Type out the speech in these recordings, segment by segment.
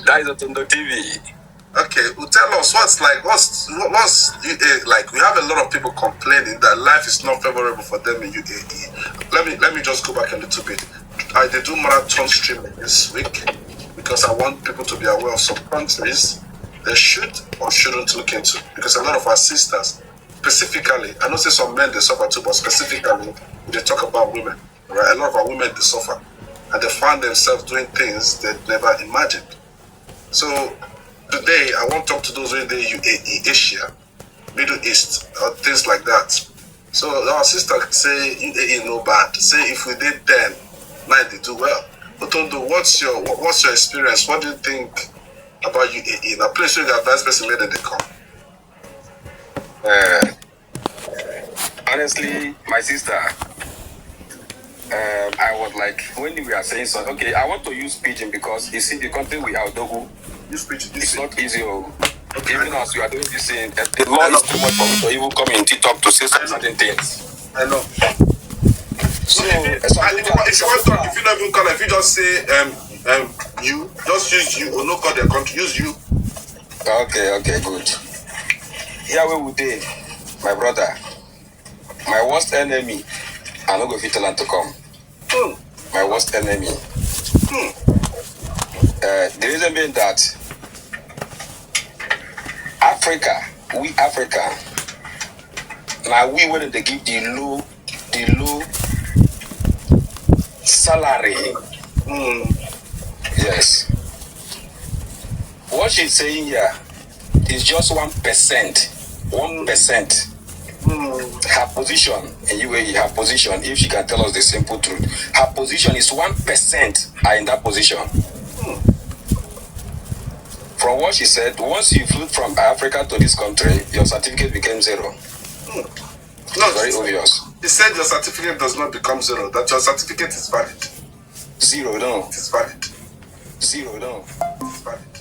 That is Otondo TV. Okay, well, tell us what's UAE like? We have a lot of people complaining that life is not favorable for them in UAE. Let me just go back a little bit. I did do marathon streaming this week because I want people to be aware of some countries they should or shouldn't look into, because a lot of our sisters, specifically, I know say some men they suffer too, but specifically they talk about women, right? A lot of our women they suffer, and they find themselves doing things they never imagined. So today I want to talk to those in the UAE, Asia, Middle East, or things like that. So our sister say UAE no bad. Say if we did 10, 9 they do well. But Tondo, what's your experience? What do you think about UAE? In a place where the advice person made that they come. Honestly, my sister, I was like, when we are saying something, okay, I want to use pidgin because you see the country we are, Dogu, Use pidgin. it's not easy. Okay. Even as you are doing this thing, the law is too much for me to even come in TikTok to say certain things. I know. So, if you want to, if you don't even call, if you just say you, just use you, or no call their country, use you. Okay, good. Here we did, my brother, my worst enemy, I'm not going to tell him to come. My worst enemy. The reason being that we Africa, now we wanted to give the low salary. Yes. What she's saying here is just 1%. 1%. Her position in UAE, her position, if she can tell us the simple truth, her position is 1% are in that position. From what she said, once you flew from Africa to this country, your certificate became 0. No, Very obvious. He said your certificate does not become 0, that your certificate is valid. 0, no. It is valid. 0, no. It is valid.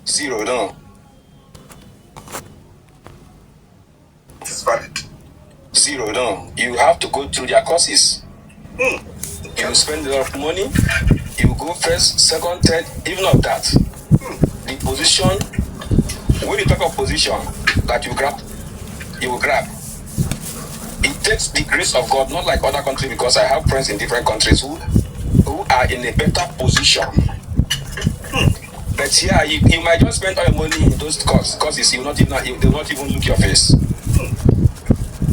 0, no. It is valid. 0, no. You have to go through their courses. You spend a lot of money. You go first, second, third, even of that. The position, when you talk of position that you will grab. It takes the grace of God, not like other countries, because I have friends in different countries who are in a better position. But here, you might just spend all your money in those courses. They will not even look your face.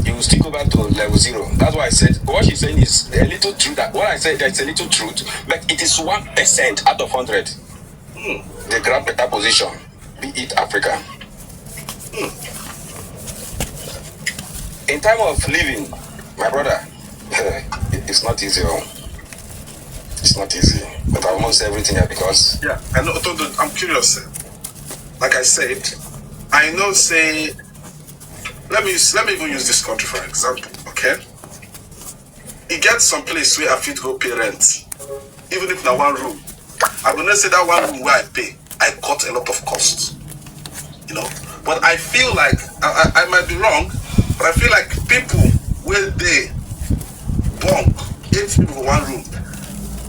You will still go back to level 0. That's why I said what she's saying is a little truth. What I said, there's a little truth, but it is 1% out of 100. They grab better position, be it Africa. In time of living, my brother, it's not easy. It's not easy. But I almost everything here because I know. I'm curious. Like I said, I know. Say, let me even use this country for example. Okay, it gets some place where I fit go pay rent, even if na one room. I'm gonna say that one room where I pay, I cut a lot of costs. You know, but I feel like I might be wrong, but I feel like people where they bunk 8 people for one room.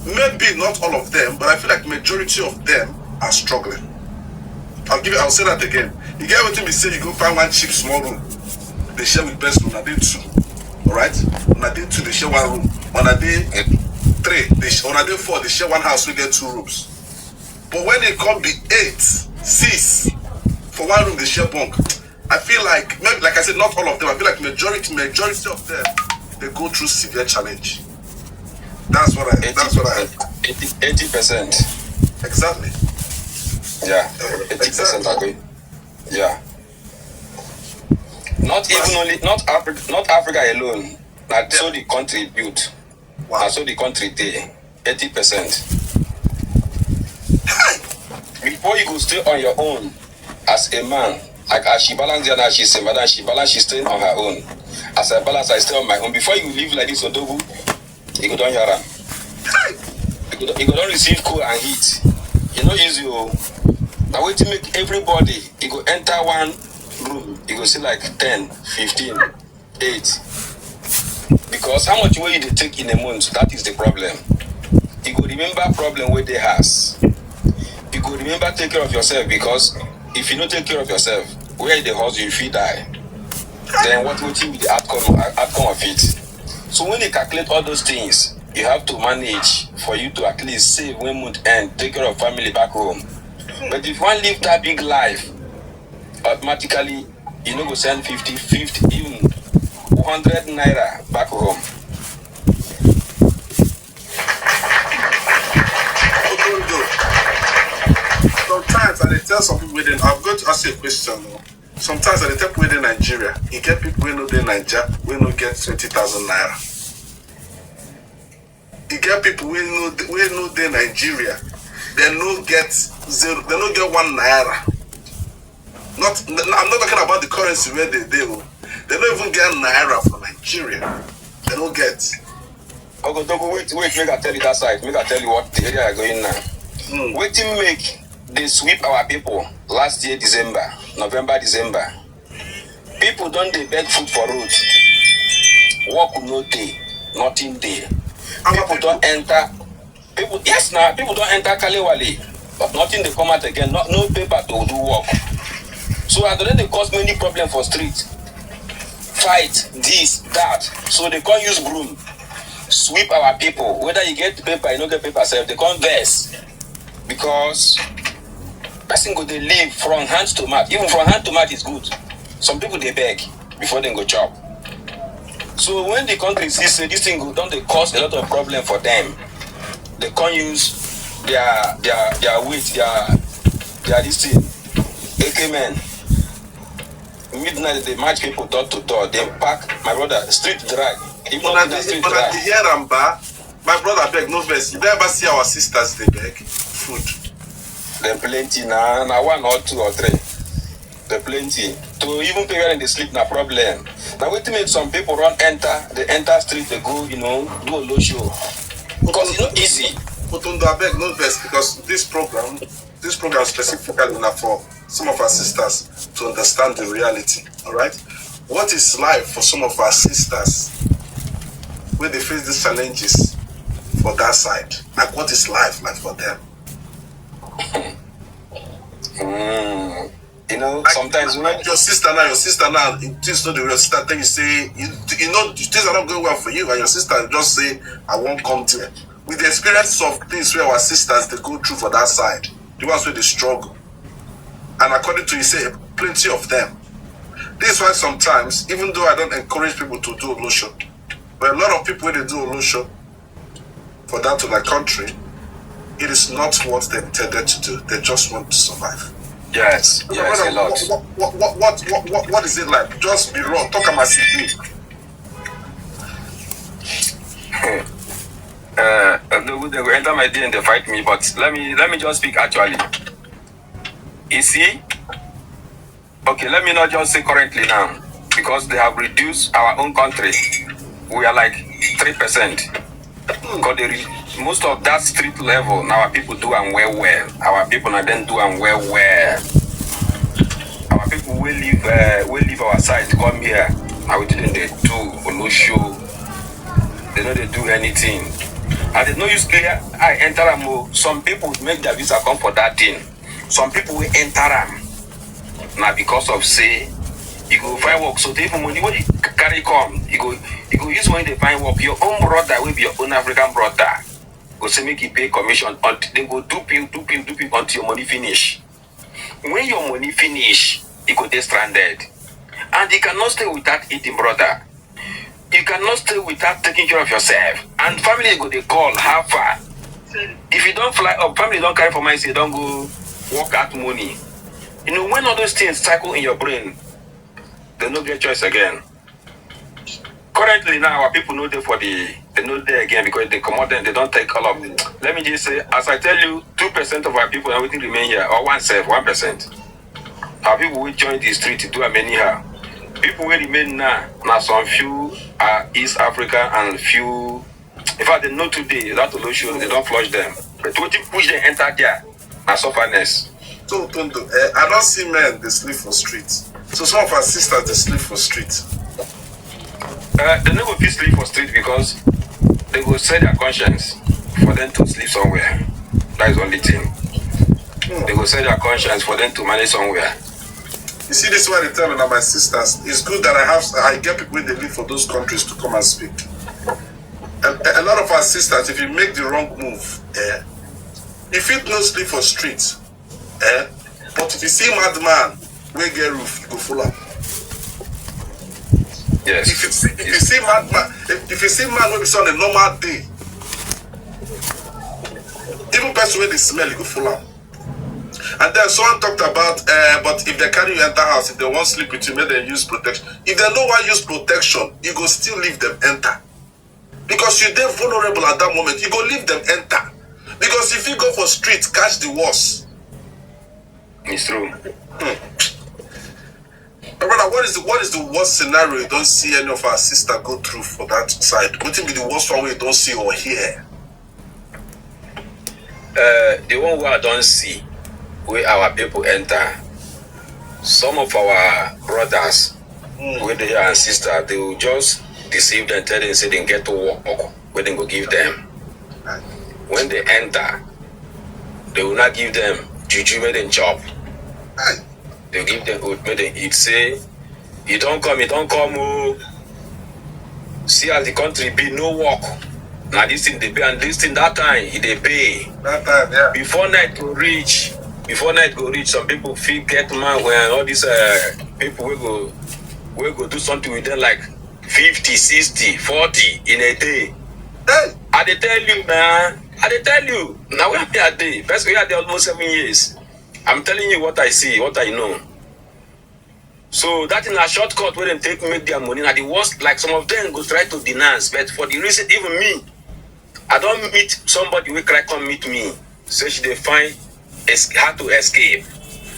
Maybe not all of them, but I feel like majority of them are struggling. I'll say that again. You get what me say, you go find one cheap small room. They share with best room, I did 2. Alright? When I did 2, they share one room. When I did 3, when I did 4, they share one house, we get 2 rooms. But when it come be 8, 6, for one room they share bunk. I feel like, maybe, like I said, not all of them, I feel like majority of them, they go through severe challenge. That's what I 80%. Exactly. Yeah, 80% agree. Yeah. Not Africa alone. That's so the country built. Wow. That's so the country day. 80%. Before you go stay on your own as a man, like as she balance there now, she's a madam, she's staying on her own. As I balance, I stay on my own. Before you live like this, Odogu, you go down here. You go down receive cool and heat. You know easy. Now wait to make everybody, you go enter one room, you go see like 10, 15, 8. Because how much weight you take in a month, that is the problem. You go remember problem where they has. You go remember remember take care of yourself, because if you don't take care of yourself, where the house you feel die, then what will be the outcome of it? So when you calculate all those things, you have to manage for you to at least save when month end, take care of family back home. But if one live that big life, automatically you know go send 50, even 100 naira back home. Sometimes I tell some people within, I'm going to ask you a question. Sometimes I tell people within Nigeria, you get people who know they Nigeria, we no get 20,000 naira. You get people who know they Nigeria, they no get zero, they no get 1 naira. I'm not talking about the currency where they do. They don't even get naira for Nigeria. They don't get. Okay, wait, make I tell you that side. Make I tell you what the area are going now. Wait till make they sweep our people last year, November, December. People don't they beg food for road. Work no day, nothing day. People don't enter. People don't enter Kalewale, but nothing they come out again. No paper to do work. So at the end they cause many problems for street. Fight, this, that. So they can't use broom. Sweep our people. Whether you get paper, you don't get paper self, they can't vex. Because person go they live from hand to mouth. Even from hand to mouth is good. Some people they beg before they go chop. So when the country sees this thing go down, they cause a lot of problem for them. They can't use their weight, their this thing. AK men. Midnight they match people door to door. They pack my brother street drag. Even street drag. My brother beg no verse. You never see our sisters they beg food. They're plenty now, one or two or three. They're plenty. To even pay when they sleep, no problem. Now wait to make some people they enter street, they go, do a low show. Because it's not easy. But I beg no verse, because this program specifically enough for some of our sisters to understand the reality. Alright? What is life for some of our sisters when they face these challenges for that side? Like what is life like for them? Sometimes when your sister now, things not the real sister, then you say, things are not going well for you, and your sister just say, I won't come to it. With the experience of things where our sisters they go through for that side, the ones where they struggle. And according to you say, plenty of them. This is why sometimes, even though I don't encourage people to do Olosho, but a lot of people when they do Olosho for that to their country, it is not what they intended to do. They just want to survive. Yes, a lot. What is it like? Just be raw. Talk about it. They will enter my day and they fight me, but let me just speak actually. You see? Okay, let me not just say currently now, because they have reduced our own country. We are like 3%. Because most of that street level, now our people do and well. Our people now then do and well. Our people will leave our side to come here. Now we didn't they do Olosho. They know they do anything. And there's no use clear. I enter them. Some people make their visa come for that thing. Some people will enter them. Now because of say, you go find work. So they even money when you carry come, you go use money to find work. Your own brother will be your own African brother. Go say make you pay commission until they go dupe you until your money finish. When your money finish, you go get stranded. And you cannot stay without eating, brother. You cannot stay without taking care of yourself. And family go they call, how far? If you don't fly up, family don't carry for money, say don't go work out money. When all those things cycle in your brain, they don't get choice again. Currently now our people know they know there again because they come out then they don't take all of them. Let me just say, as I tell you, 2% of our people everything remain here, or 1%. Our people will join the street to do a many here. People will remain now some few are East Africa and few, in fact they know today that Olosho, they don't flush them. But what you push them enter there, and sufferness. So I don't see men they sleep for streets. So some of our sisters they sleep for streets. They never feel sleep for street because they will set their conscience for them to sleep somewhere. That is the only thing. They go sell their conscience for them to manage somewhere. You see, this is why they tell me that my sisters, it's good that I get people when they live for those countries to come and speak. A lot of our sisters, if you make the wrong move, if it no sleep for streets, but if you see madman, we get roof, you go full up. Yes. If you see madman, if you see man when it's on a normal day, even person when they smell, you go full up. And then someone talked about, but if they carry you enter house, if they won't sleep with you, may they use protection. If they know why use protection, you go still leave them enter. Because you're there vulnerable at that moment, you go leave them enter. Because if you go for street, catch the worst. It's true. My brother, what is the worst scenario you don't see any of our sisters go through for that side? What will be the worst one we don't see or hear? The one where I don't see, where our people enter, some of our brothers, where they are and sisters, they will just deceive them, tell them, say they get to work, where they go give them. When they enter, they will not give them juju made them chop. They give them food made them eat. Say, you don't come, oh. See as the country be no work. Now this thing they pay, and this thing that time they pay. That time, yeah. Before night go reach, some people feel get man when all these people will go do something with them like 50, 60, 40 in a day. Hey. I dey tell you, man. Now we are there a day. First we are there almost 7 years. I'm telling you what I see, what I know. So that in a shortcut where they make their money. Now the worst, like some of them go try to denounce, but for the reason, even me, I don't meet somebody who cry come meet me. So she they find how to escape.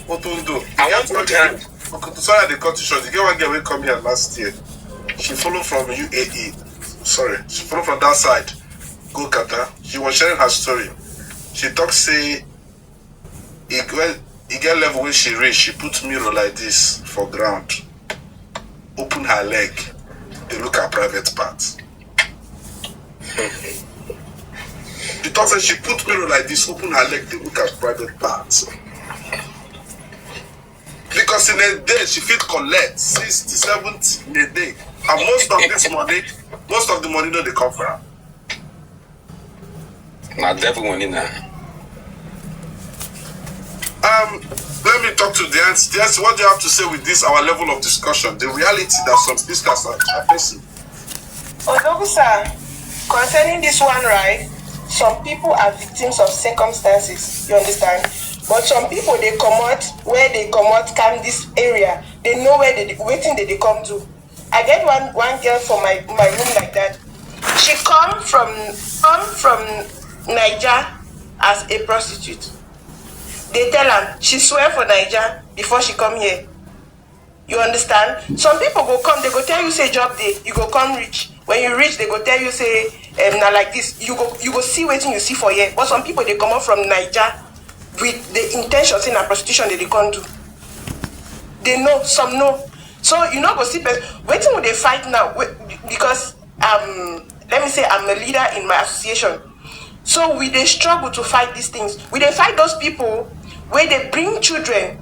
What to do? I want to put hand. Sorry, they cut you short. The girl one girl come here last year. She followed from UAE. Sorry, she followed from that side. Go Qatar. She was sharing her story. She talks say he get level when she reach, she put mirror like this for ground. Open her leg. They look at private parts. The talk said she put mirror like this, open her leg, they look at private parts. Because in a day she fit collect 60, 70 in a day. And most of the money no they come from. Not devil money now. Let me talk to the answer. Yes, what do you have to say with this, our level of discussion? The reality that some speakers are facing. Sir, concerning this one, right? Some people are victims of circumstances, you understand? But some people, they come out, where they come out, come this area, they know where they waiting they come to. I get one girl from my room like that. She come from Niger as a prostitute. They tell her she swear for Niger before she come here. You understand? Some people go come, they go tell you say job day, you go come reach. When you reach, they go tell you say now like this, you go see waiting you see for here. But some people they come up from Niger with the intention saying a prostitution they can't do. They know, some know. So you know go see waiting when they fight now because let me say I'm a leader in my association. So we they struggle to fight these things. We they fight those people where they bring children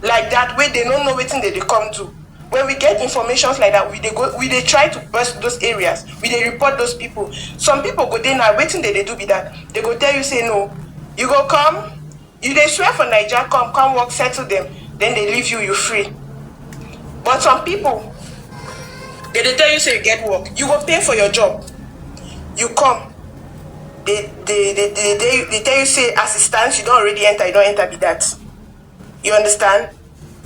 like that, where they don't know waiting they come to. When we get informations like that, we they try to burst those areas. We they report those people. Some people go there now waiting they do be that. They go tell you say no. You go come, you they swear for Niger, come work, settle them, then they leave you free. But some people they tell you say you get work, you go pay for your job. You come. They tell you say assistance, you don't already enter, you don't enter be that. You understand?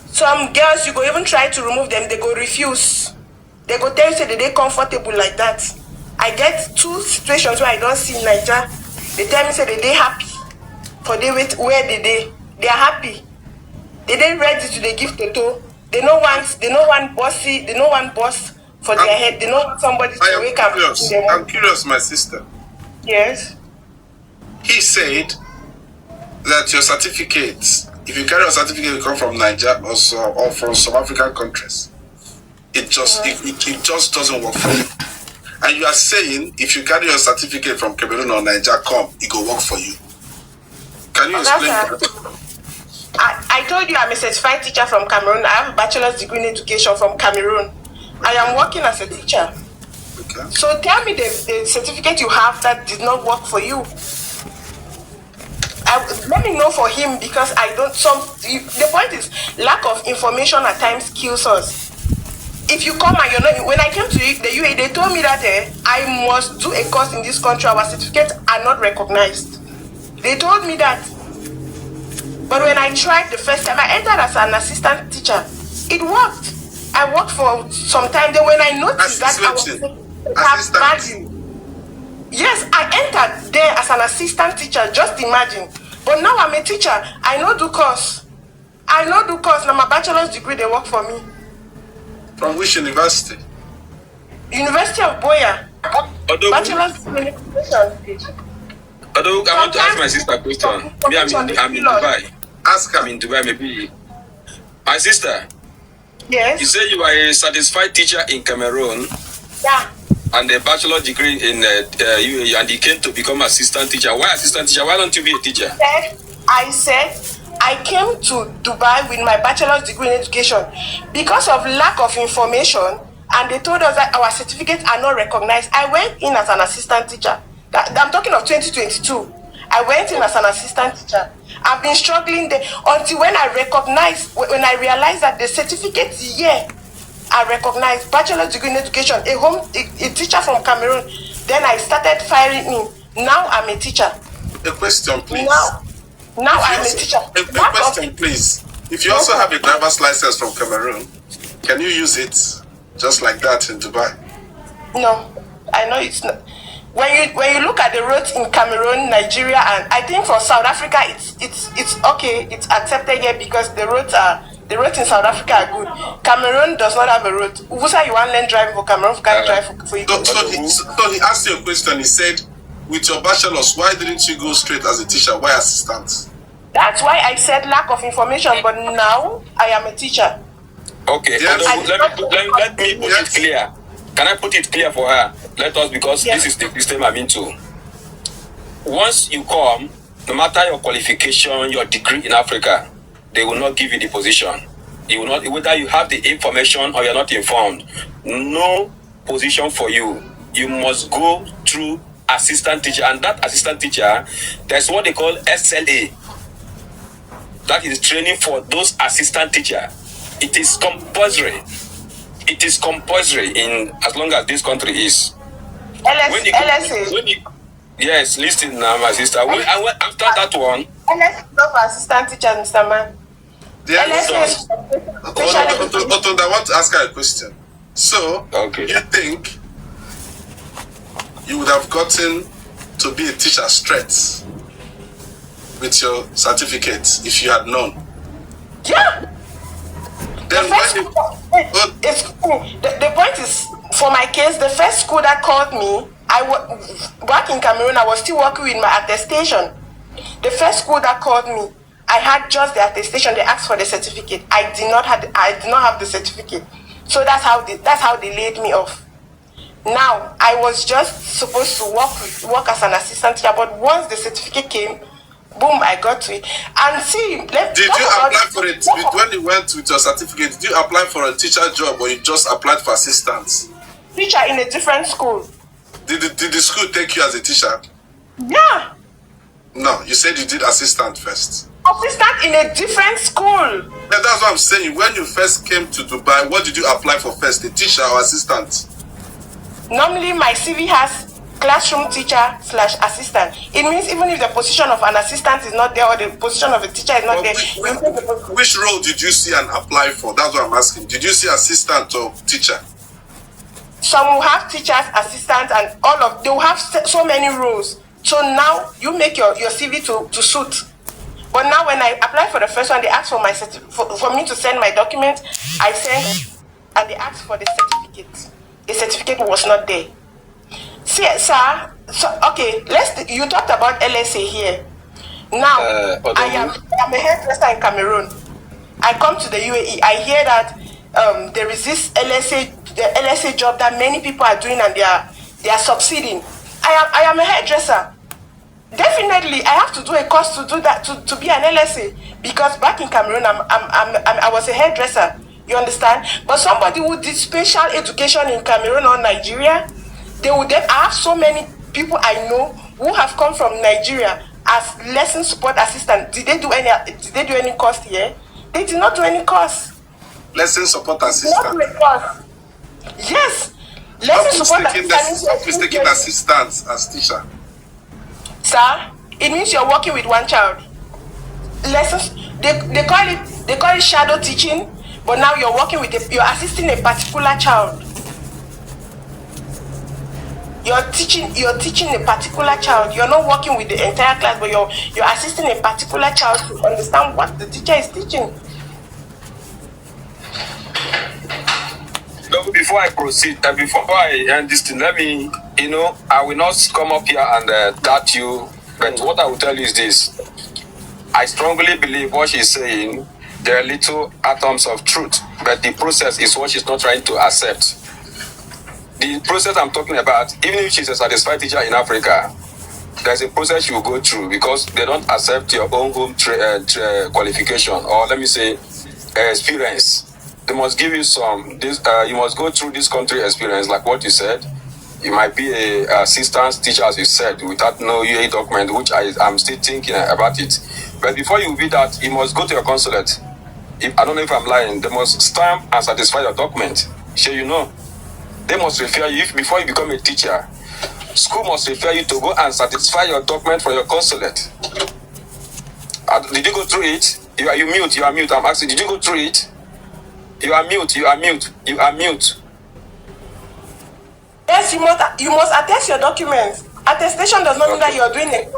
Some girls you go even try to remove them, they go refuse. They go tell you say they comfortable like that. I get 2 situations where I don't see Niger. They tell me say they happy for they wait where they are happy. They ready to they give Toto. They no want bossy, they no want boss for their head. They don't want somebody to wake up. I'm curious, my sister. Yes. He said that your certificates, if you carry a certificate, you come from Nigeria or from some African countries, it just doesn't work for you. And you are saying if you carry your certificate from Cameroon or Nigeria, it will work for you. Can you explain that? I told you I'm a certified teacher from Cameroon. I have a bachelor's degree in education from Cameroon. I am working as a teacher. Okay. So tell me the certificate you have that did not work for you. Let me know for him, because I don't. The point is, lack of information at times kills us. If you come and you're not, when I came to the UAE, they told me that I must do a course in this country. Our certificates are not recognized. They told me that. But when I tried the first time, I entered as an assistant teacher. It worked. I worked for some time. Then when I noticed that I was have value. Yes, I entered there as an assistant teacher. Just imagine. But now I'm a teacher. I know do course. Now my bachelor's degree, they work for me. From which university? University of Boya. Bachelor's degree in education. Although I want to ask my sister a question. Me, I'm in Dubai. Ask her. I'm in Dubai, maybe. My sister. Yes. You say you are a satisfied teacher in Cameroon. Yeah. And a bachelor degree in UAE, and you came to become assistant teacher. Why assistant teacher? Why don't you be a teacher? I said I came to Dubai with my bachelor's degree in education because of lack of information, and they told us that our certificates are not recognized. I went in as an assistant teacher. I'm talking of 2022. I went in as an assistant teacher. I've been struggling there until when I realized that the certificates here are recognized. Bachelor's degree in education, a teacher from Cameroon. Then I started firing in. Now I'm a teacher. A question, please. Now I'm a teacher. A question, please. If you also have a driver's license from Cameroon, can you use it just like that in Dubai? No, I know it's not. When you look at the roads in Cameroon, Nigeria, and I think for South Africa, it's okay, it's accepted here because the roads in South Africa are good. Cameroon does not have a road. Uvusa, you want to learn driving for Cameroon, can drive for you. So he asked you a question. He said, with your bachelor's, why didn't you go straight as a teacher? Why assistant? That's why I said lack of information. But now I am a teacher. Okay, yes. let me put it clear. Can I put it clear for her? Let us, because this is the system I'm into. Once you come, no matter your qualification, your degree in Africa, they will not give you the position. You will not, whether you have the information or you're not informed, no position for you. You must go through assistant teacher, and that assistant teacher, that's what they call SLA. That is training for those assistant teacher. It is compulsory. It is compulsory in as long as this country is. LSA. Yes, listen now, my sister. After that one. LSA is not for assistant teacher, Mr. Man. LSA. Hold on, I want to ask her a question. So, okay. You think you would have gotten to be a teacher straight with your certificate if you had known? Yeah. Then the point is, for my case, the first school that called me, back in Cameroon, I was still working with my attestation. The first school that called me, I had just the attestation. They asked for the certificate. I did not have the certificate. So that's how they laid me off. Now I was just supposed to work as an assistant teacher, but once the certificate came, boom, I got to it. And see, did you apply for it when you went with your certificate? Did you apply for a teacher job, or you just applied for assistance? Teacher in a different school. Did the school take you as a teacher? Yeah. No, you said you did assistant first. Assistant in a different school. Yeah, that's what I'm saying. When you first came to Dubai, what did you apply for first, a teacher or assistant? Normally, my CV has classroom teacher/assistant. It means even if the position of an assistant is not there or the position of a teacher is not there. Which role did you see and apply for? That's what I'm asking. Did you see assistant or teacher? Some will have teachers, assistants, and they will have so many roles. So now you make your CV to suit. But now when I applied for the first one, they asked for for me to send my documents. I sent, and they asked for the certificate. The certificate was not there. See, sir. So okay, you talked about LSA here. Now I am a hairdresser in Cameroon. I come to the UAE. I hear that there is this LSA job that many people are doing, and they are succeeding. I am a hairdresser. Definitely, I have to do a course to do that, to be an LSA, because back in Cameroon, I was a hairdresser. You understand? But somebody who did special education in Cameroon or Nigeria, they would. I have so many people I know who have come from Nigeria as lesson support assistant. Did they do any course here? They did not do any course. Lesson support Not assistant. do a course. Yes, lesson support assistant. Stop mistaking assistants as teacher. Sir, it means you're working with one child. Lessons, they call it shadow teaching, but now you're working with you're assisting a particular child. You're teaching a particular child. You're not working with the entire class, but you're assisting a particular child to understand what the teacher is teaching. No, before I proceed, before I end this thing, let me, I will not come up here and doubt you, but what I will tell you is this. I strongly believe what she's saying, there are little atoms of truth, but the process is what she's not trying to accept. The process I'm talking about, even if she's a satisfied teacher in Africa, there's a process you will go through because they don't accept your own home qualification, or let me say, experience. They must give you you must go through this country experience, like what you said. You might be a assistant teacher, as you said, without no UAE document, which I'm still thinking about it. But before you be that, you must go to your consulate. I don't know if I'm lying. They must stamp and satisfy your document. Sure, they must refer you, before you become a teacher, school must refer you to go and satisfy your document from your consulate. Did you go through it? You are mute. I'm asking, did you go through it? You are mute. Yes, you must attest your documents. Attestation does not mean that you're doing it.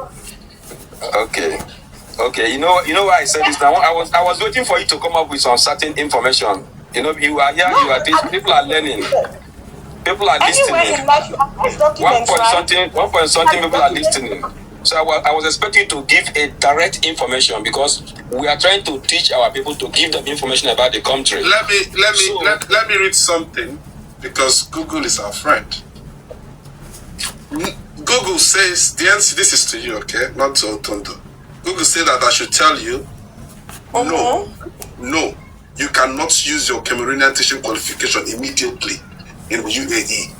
Okay. You know why I said this now? I was waiting for you to come up with some certain information. You are here, you are teaching, people are learning. People are listening. Anywhere in life, you attest documents, one point something people are listening. So I was expecting you to give a direct information because we are trying to teach our people to give them information about the country. Let me read something because Google is our friend. Google says this is to you, okay, not to Otondo. Google said that I should tell you, no, you cannot use your Cameroonian teaching qualification immediately in UAE.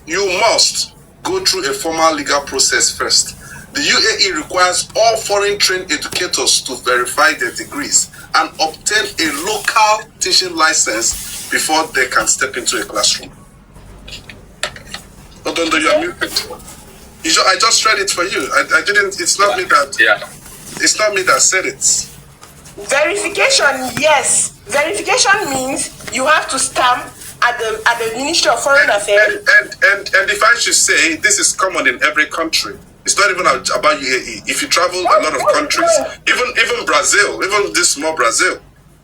You must go through a formal legal process first. The UAE requires all foreign trained educators to verify their degrees and obtain a local teaching license before they can step into a classroom. Otondo, you are muted. I just read it for you. I didn't. It's not me that. Yeah. It's not me that said it. Verification, yes. Verification means you have to stamp at the Ministry of Foreign Affairs. And if I should say, this is common in every country. It's not even about UAE. If you travel a lot of countries, even Brazil, even this small Brazil,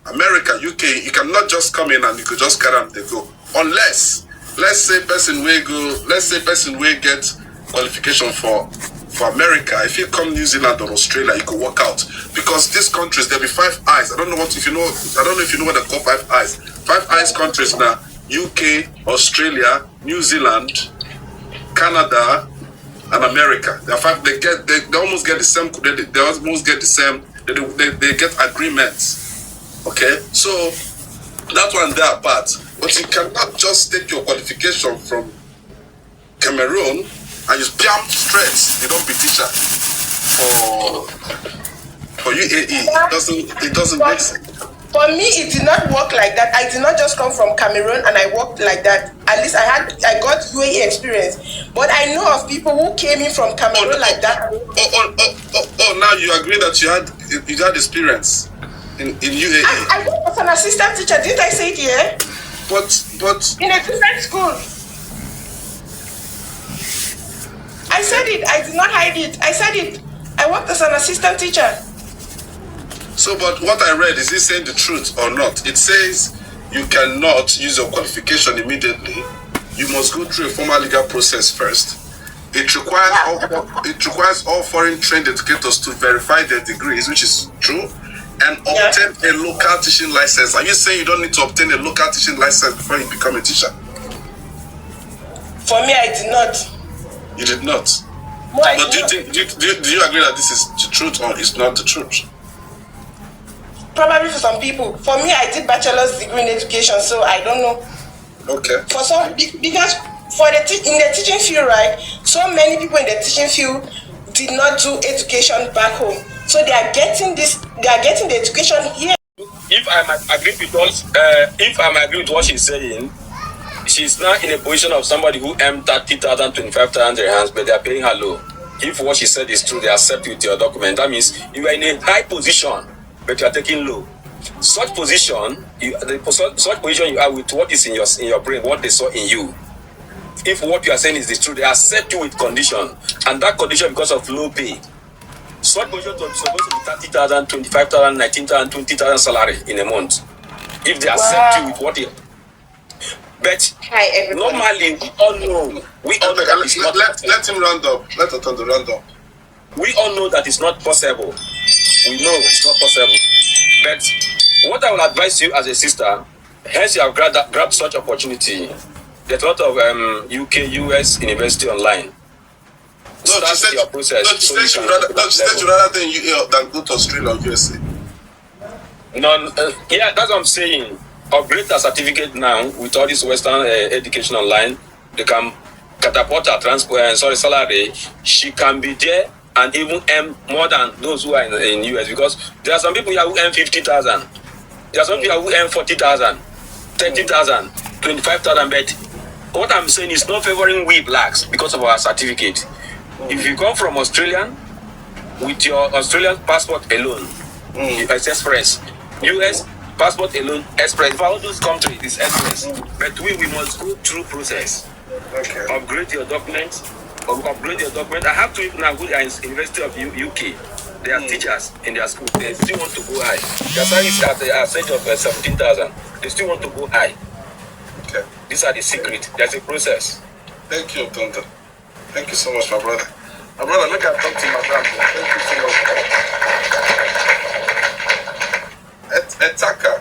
America, UK, you cannot just come in and you could just carry them, they go. Unless, let's say person will get qualification for America. If you come New Zealand or Australia, you could work out. Because these countries, there'll be 5 eyes. I don't know if you know what they call 5 eyes. 5 eyes countries now. UK, Australia, New Zealand, Canada, and America. They almost get the same. They almost get the same. They get agreements. Okay, so that one there apart. But you cannot just take your qualification from Cameroon and you jump straight. You don't be teacher for UAE. It doesn't make sense. For me, it did not work like that. I did not just come from Cameroon and I worked like that. At least I got UAE experience. But I know of people who came in from Cameroon like that. Now you agree that you had experience in UAE. I worked as an assistant teacher. Didn't I say it here? But in a different school. I said it. I did not hide it. I said it. I worked as an assistant teacher. So, but what I read, is he saying the truth or not? It says you cannot use your qualification immediately. You must go through a formal legal process first. It requires all foreign trained educators to verify their degrees, which is true, and obtain a local teaching license. Are you saying you don't need to obtain a local teaching license before you become a teacher? For me, I did not. You did not? But do you agree that this is the truth or it's not the truth? Probably for some people. For me, I did bachelor's degree in education, so I don't know. Okay. For some, because for in the teaching field, right? So many people in the teaching field did not do education back home, so they are getting this. They are getting the education here. If I might agree with what she's saying, she's now in a position of somebody who earned 30,000, 25,000 dirhams, but they are paying her low. If what she said is true, they accept you with your document. That means you are in a high position, but you are taking low. Such position you are with what is in your brain, what they saw in you. If what you are saying is the truth, they accept you with condition, and that condition because of low pay. Such position is supposed to be 30,000, 25,000, 19,000, 20,000 salary in a month. If they accept you with what you. But normally we all know that it's not. Let him round up. Let Otondo round up. We all know that it's not possible. We know it's not possible. But what I will advise you as a sister, hence you have grabbed such opportunity. There's a lot of UK, US university online. No, she said your process. No, she said she'd rather than go to Australia or USA. No, yeah, that's what I'm saying. Upgrade her certificate now with all this Western education online. They can catapult her salary. She can be there and even earn more than those who are in US, because there are some people here who earn 50,000. There are some people who earn 40,000, 30,000, 25,000. But what I'm saying is not favoring we blacks because of our certificate. If you come from Australia with your Australian passport alone, it's express. US passport alone, express. For all those countries, it's express. But we must go through process. Okay. Upgrade your documents. I have two people now who are in University of UK. They are teachers in their school. They still want to go high. Their salary is at the age of 17,000. They still want to go high. Okay. These are the secret. There's a process. Thank you, Tonto. Thank you so much, my brother. My brother, look at talk to my brother. Thank you so much. Etaka.